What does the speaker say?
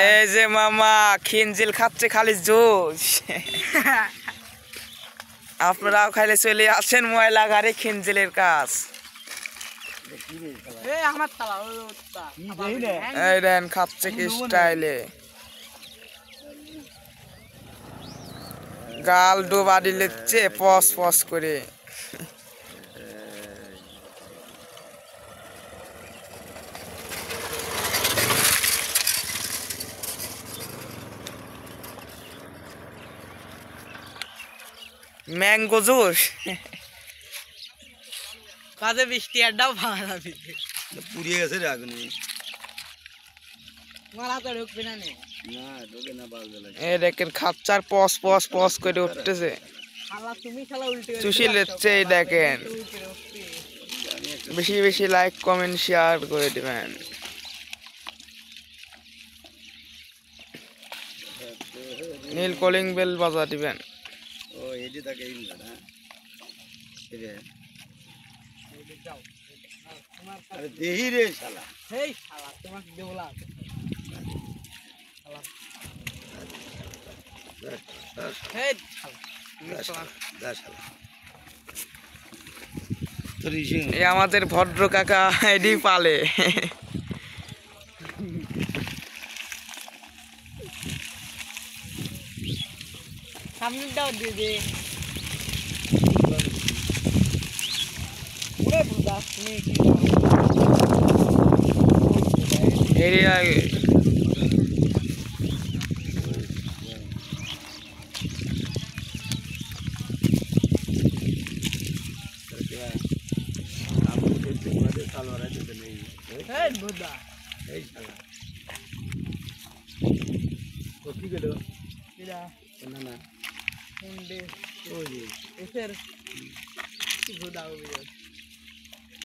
এই যে মামা খিনজিল খাচ্ছে খালি জোশ। আপনারাও খাইলে চলে আসেন ময়লা গাড়ি খিনজিলের কাজ। এই দেন খাচ্ছে কি স্টাইলে, গাল ডোবা দিলেচ্ছে পস পস করে। ম্যাঙ্গো জুস কাজে বৃষ্টি আড্ডাও ভাঙা যাবে, পুড়িয়ে গেছে রে আগুনে। এই দেখেন খাচ্চার পস পস পস করে উঠতেছে, চুষি লেচ্ছে। এই দেখেন বেশি বেশি লাইক কমেন্ট শেয়ার করে দিবেন। নীল কলিং বেল বাজা দিবেন। ও এডি তাকে এই না রে, আরে দেহি রে শালা, এই শালা তোমাকে দেবলা শালা, এই শালা দা শালা। এই আমাদের ভদ্র কাকা এডি পালে। সামনেটাও দিয়ে দে। এরিয়া